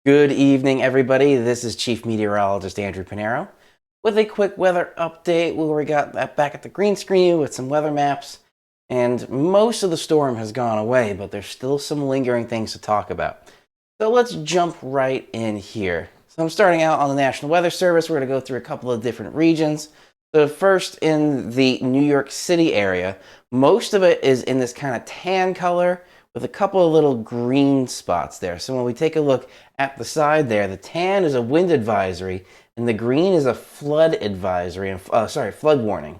Good evening, everybody. This is Chief Meteorologist Andrew Pinero with a quick weather update where we got that back at the green screen with some weather maps. And most of the storm has gone away, but there's still some lingering things to talk about. So let's jump right in here. So I'm starting out on the National Weather Service. We're going to go through a couple of different regions. So first in the New York City area, most of it is in this kind of tan color with a couple of little green spots there. So when we take a look at the side there, the tan is a wind advisory and the green is a flood advisory, and flood warning.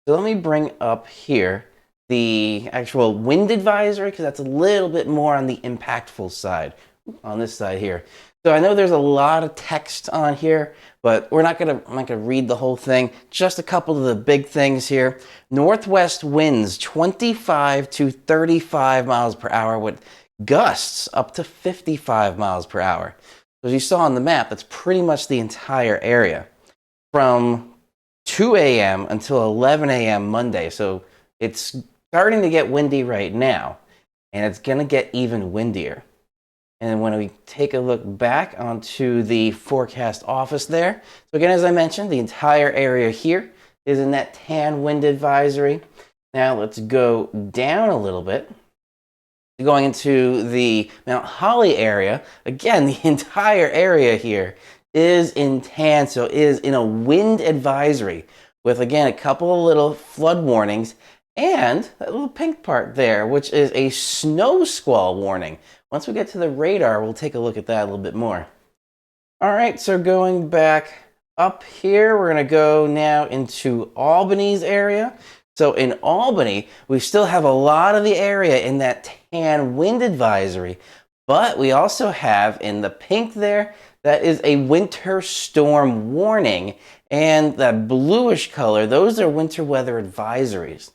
So let me bring up here the actual wind advisory because that's a little bit more on the impactful side on this side here. So I know there's a lot of text on here, but I'm not gonna read the whole thing. Just a couple of the big things here. Northwest winds 25 to 35 miles per hour with gusts up to 55 miles per hour. So as you saw on the map, that's pretty much the entire area from 2 a.m. until 11 a.m. Monday. So it's starting to get windy right now, and it's gonna get even windier. And when we take a look back onto the forecast office there, so again, as I mentioned, the entire area here is in that tan wind advisory. Now let's go down a little bit. Going into the Mount Holly area, again, the entire area here is in tan, so is in a wind advisory with, again, a couple of little flood warnings and that little pink part there, which is a snow squall warning. Once we get to the radar, we'll take a look at that a little bit more. All right, so going back up here, we're going to go now into Albany's area. So in Albany, we still have a lot of the area in that tan wind advisory, but we also have in the pink there, that is a winter storm warning, and that bluish color, those are winter weather advisories.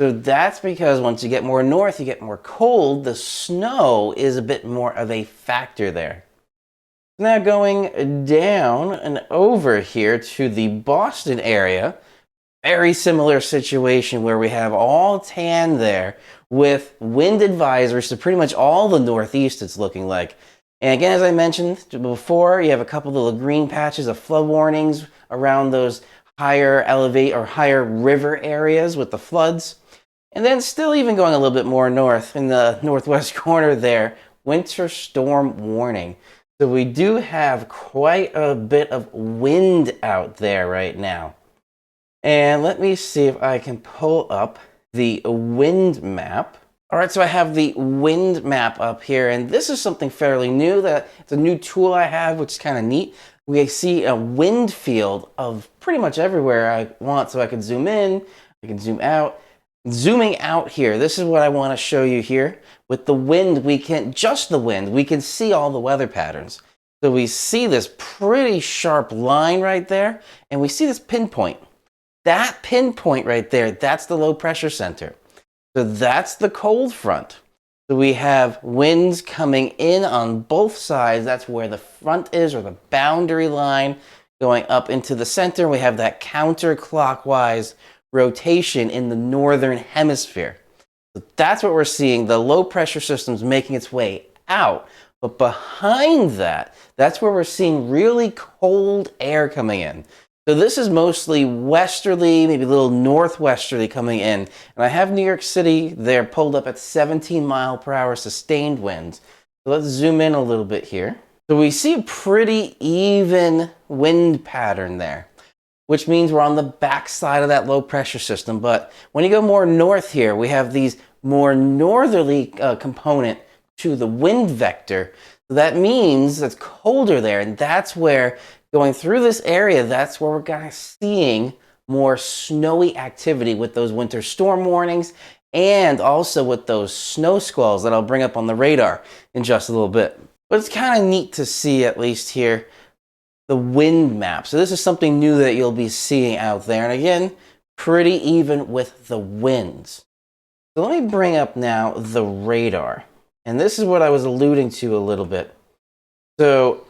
So that's because once you get more north, you get more cold, the snow is a bit more of a factor there. Now going down and over here to the Boston area, very similar situation where we have all tan there with wind advisories to pretty much all the Northeast it's looking like. And again, as I mentioned before, you have a couple of little green patches of flood warnings around those higher higher river areas with the floods. And then still even going a little bit more north in the northwest corner there, winter storm warning. So we do have quite a bit of wind out there right now. And let me see if I can pull up the wind map. All right, so I have the wind map up here, and this is something fairly new. It's a new tool I have, which is kind of neat. We see a wind field of pretty much everywhere I want, so I can zoom in, I can zoom out. Zooming out here, this is what I want to show you here. With the wind, just the wind, we can see all the weather patterns. So we see this pretty sharp line right there, and we see this pinpoint. That pinpoint right there, that's the low pressure center. So that's the cold front. So we have winds coming in on both sides. That's where the front is, or the boundary line, going up into the center. We have that counterclockwise rotation in the northern hemisphere. So that's what we're seeing. The low pressure system's making its way out. But behind that, that's where we're seeing really cold air coming in. So this is mostly westerly, maybe a little northwesterly coming in. And I have New York City there pulled up at 17 mile per hour sustained winds. So let's zoom in a little bit here. So we see a pretty even wind pattern there, which means we're on the backside of that low pressure system. But when you go more north here, we have these more northerly component to the wind vector. So that means it's colder there, and that's where, going through this area, that's where we're kind of seeing more snowy activity with those winter storm warnings and also with those snow squalls that I'll bring up on the radar in just a little bit. But it's kind of neat to see, at least here, the wind map. So this is something new that you'll be seeing out there. And again, pretty even with the winds. So let me bring up now the radar. And this is what I was alluding to a little bit. So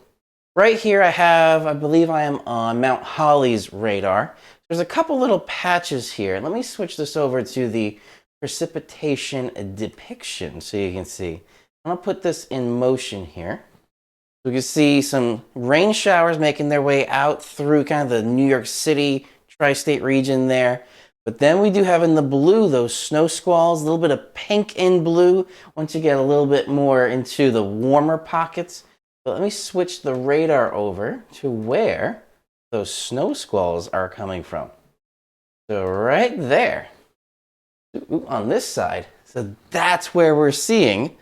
right here I believe I am on Mount Holly's radar. There's a couple little patches here. Let me switch this over to the precipitation depiction so you can see. I'm going to put this in motion here. We can see some rain showers making their way out through kind of the New York City tri-state region there. But then we do have in the blue those snow squalls, a little bit of pink in blue once you get a little bit more into the warmer pockets. But let me switch the radar over to where those snow squalls are coming from. So right there, on this side, so that's where we're seeing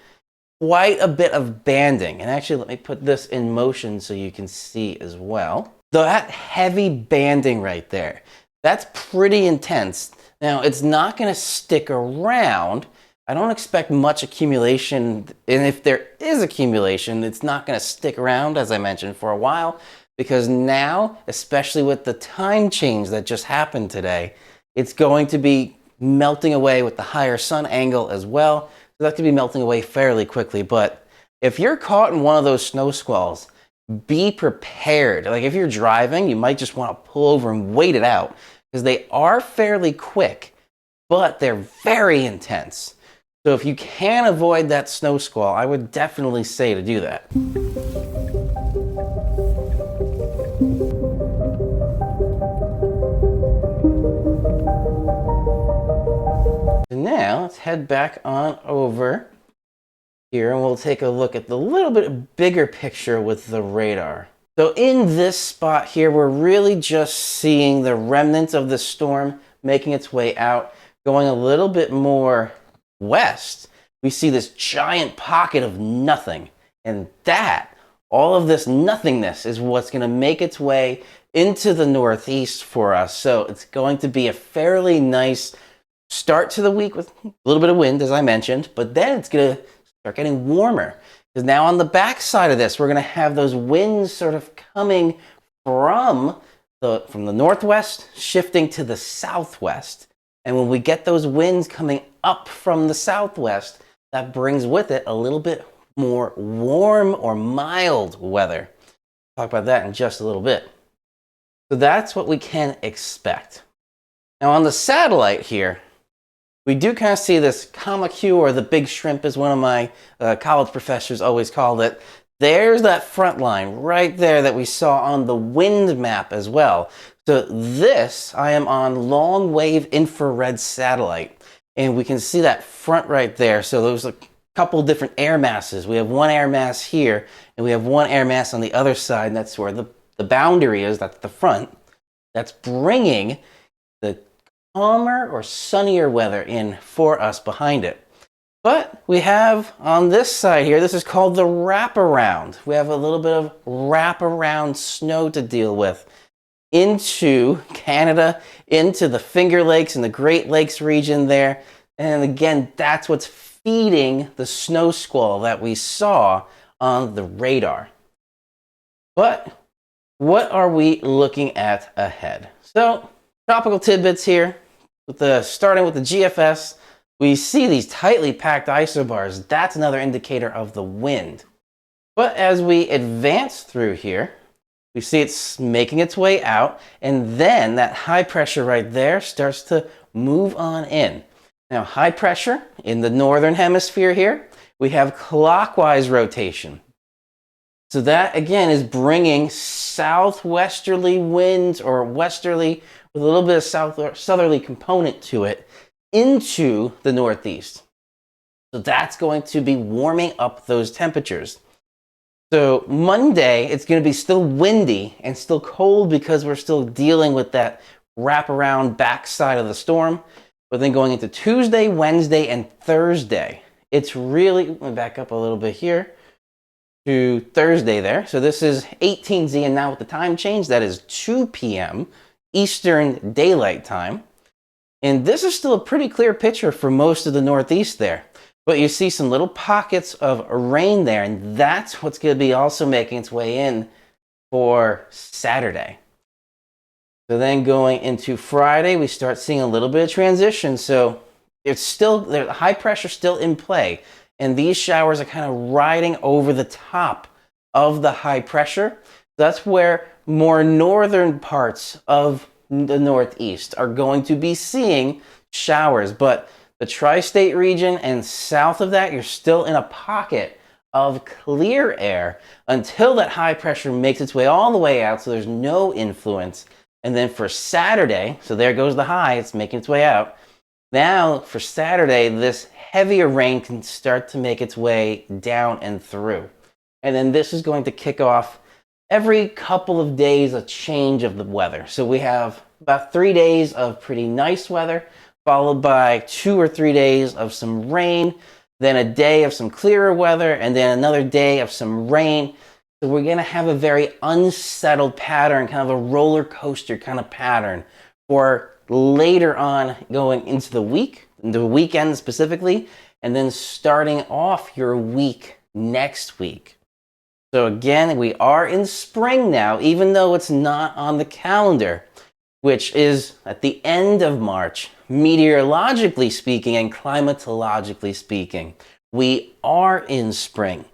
quite a bit of banding. And actually, let me put this in motion so you can see as well. That heavy banding right there, that's pretty intense. Now, it's not going to stick around. I don't expect much accumulation. And if there is accumulation, it's not going to stick around, as I mentioned, for a while. Because now, especially with the time change that just happened today, it's going to be melting away with the higher sun angle as well. So that could be melting away fairly quickly. But if you're caught in one of those snow squalls, be prepared. Like if you're driving, you might just want to pull over and wait it out because they are fairly quick, but they're very intense. So if you can avoid that snow squall, I would definitely say to do that. And now let's head back on over here and we'll take a look at the little bit bigger picture with the radar. So in this spot here, we're really just seeing the remnants of the storm making its way out, going a little bit more west. We see this giant pocket of nothing, and that, all of this nothingness is what's going to make its way into the northeast for us. So it's going to be a fairly nice start to the week with a little bit of wind, as I mentioned, but then it's going to start getting warmer. Because now on the back side of this, we're going to have those winds sort of coming from the northwest, shifting to the southwest. And when we get those winds coming up from the southwest, that brings with it a little bit more warm or mild weather. Talk about that in just a little bit. So that's what we can expect. Now on the satellite here, we do kind of see this Kamakyu, or the big shrimp as one of my college professors always called it. There's that front line right there that we saw on the wind map as well. So this, I am on long wave infrared satellite, and we can see that front right there. So there's a couple different air masses. We have one air mass here, and we have one air mass on the other side, and that's where the boundary is, that's the front. That's bringing the calmer or sunnier weather in for us behind it. But we have on this side here, this is called the wraparound. We have a little bit of wraparound snow to deal with into Canada, into the Finger Lakes and the Great Lakes region there. And again, that's what's feeding the snow squall that we saw on the radar. But what are we looking at ahead? So, tropical tidbits here. Starting with the GFS, we see these tightly packed isobars. That's another indicator of the wind. But as we advance through here, we see it's making its way out, and then that high pressure right there starts to move on in. Now, high pressure in the northern hemisphere here, we have clockwise rotation. So that, again, is bringing southwesterly winds, or westerly with a little bit of southerly component to it, into the northeast. So that's going to be warming up those temperatures. So Monday, it's going to be still windy and still cold because we're still dealing with that wraparound backside of the storm. But then going into Tuesday, Wednesday, and Thursday, it's really, let me back up a little bit here to Thursday there. So this is 18Z, and now with the time change, that is 2 p.m. Eastern Daylight Time. And this is still a pretty clear picture for most of the Northeast there. But you see some little pockets of rain there, and that's what's going to be also making its way in for Saturday. So then going into Friday, we start seeing a little bit of transition. So it's still, the high pressure still in play. And these showers are kind of riding over the top of the high pressure. That's where more northern parts of the Northeast are going to be seeing showers. But the tri-state region and south of that, you're still in a pocket of clear air until that high pressure makes its way all the way out, so there's no influence. And then for Saturday, so there goes the high, it's making its way out. Now for Saturday, this heavier rain can start to make its way down and through. And then this is going to kick off every couple of days a change of the weather. So we have about 3 days of pretty nice weather, followed by 2 or 3 days of some rain, then a day of some clearer weather, and then another day of some rain. So we're going to have a very unsettled pattern, kind of a roller coaster kind of pattern for later on going into the week, the weekend specifically, and then starting off your week next week. So again, we are in spring now, even though it's not on the calendar, which is at the end of March. Meteorologically speaking and climatologically speaking, we are in spring.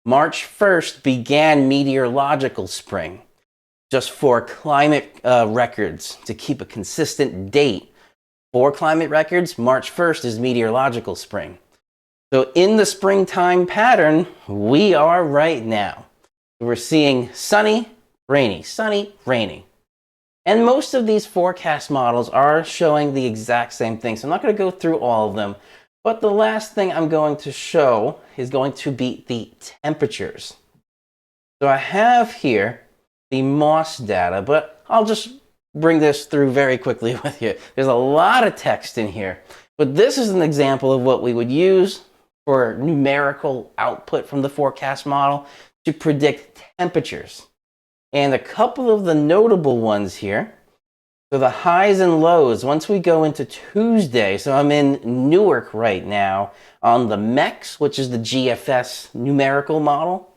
March 1st began meteorological spring. Just for climate records, to keep a consistent date for climate records, March 1st is meteorological spring. So in the springtime pattern, we are right now. We're seeing sunny, rainy, sunny, rainy. And most of these forecast models are showing the exact same thing. So I'm not going to go through all of them. But the last thing I'm going to show is going to be the temperatures. So I have here the Moss data, but I'll just bring this through very quickly with you. There's a lot of text in here. But this is an example of what we would use for numerical output from the forecast model to predict temperatures. And a couple of the notable ones here. So the highs and lows, once we go into Tuesday, so I'm in Newark right now on the MEX, which is the GFS numerical model.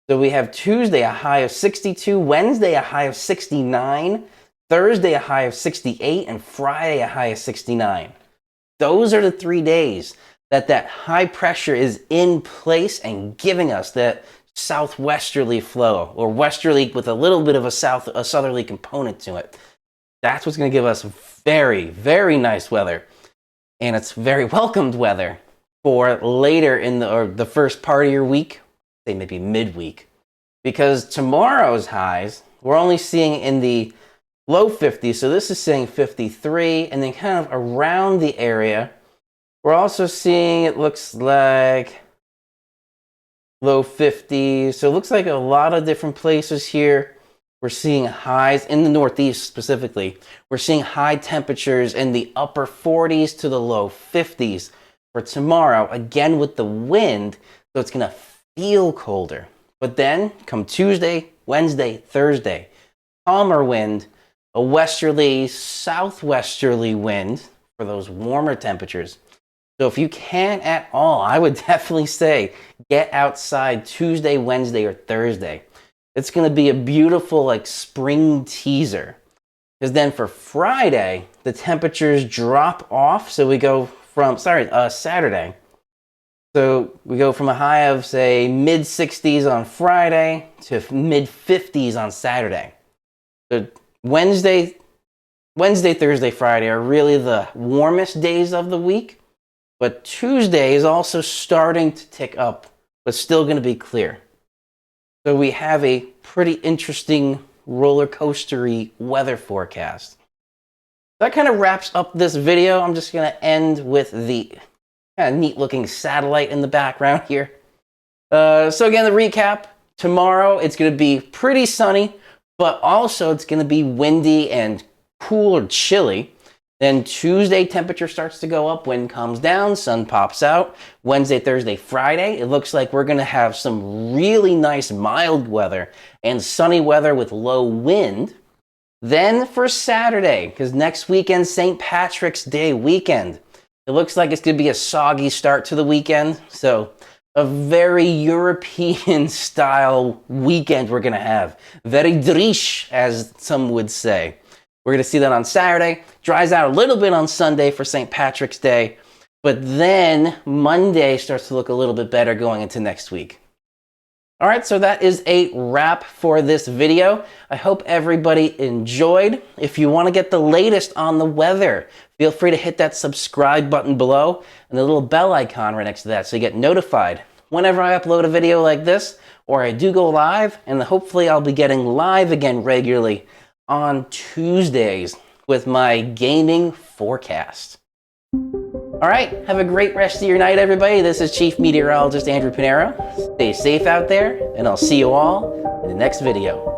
So we have Tuesday a high of 62, Wednesday a high of 69, Thursday a high of 68, and Friday a high of 69. Those are the 3 days that high pressure is in place and giving us that southwesterly flow, or westerly with a little bit of a southerly component to it. That's what's going to give us very, very nice weather. And it's very welcomed weather for later in the first part of your week, say maybe midweek. Because tomorrow's highs, we're only seeing in the low 50s. So this is saying 53. And then kind of around the area, we're also seeing, it looks like low 50s. So it looks like a lot of different places here. We're seeing highs in the Northeast specifically. We're seeing high temperatures in the upper 40s to the low 50s for tomorrow, again with the wind, so it's going to feel colder. But then come Tuesday, Wednesday, Thursday, calmer wind, a westerly, southwesterly wind for those warmer temperatures. So if you can at all, I would definitely say get outside Tuesday, Wednesday, or Thursday. It's going to be a beautiful like spring teaser. Because then for Friday, the temperatures drop off. So we go from, Saturday. So we go from a high of, say, mid-60s on Friday to mid-50s on Saturday. So Wednesday, Thursday, Friday are really the warmest days of the week. But Tuesday is also starting to tick up, but still going to be clear. So we have a pretty interesting roller coastery weather forecast. That kind of wraps up this video. I'm just going to end with the kind of neat looking satellite in the background here. So again, the recap. Tomorrow it's going to be pretty sunny, but also it's going to be windy and cool or chilly. Then Tuesday, temperature starts to go up, wind comes down, sun pops out. Wednesday, Thursday, Friday, it looks like we're going to have some really nice mild weather and sunny weather with low wind. Then for Saturday, because next weekend, St. Patrick's Day weekend, it looks like it's going to be a soggy start to the weekend. So a very European style weekend we're going to have. Very drish, as some would say. We're going to see that on Saturday. Dries out a little bit on Sunday for St. Patrick's Day. But then Monday starts to look a little bit better going into next week. All right, so that is a wrap for this video. I hope everybody enjoyed. If you want to get the latest on the weather, feel free to hit that subscribe button below and the little bell icon right next to that so you get notified whenever I upload a video like this, or I do go live, and hopefully I'll be getting live again regularly on Tuesdays with my gaming forecast. All right, have a great rest of your night, everybody. This is Chief Meteorologist Andrew Pinero. Stay safe out there, and I'll see you all in the next video.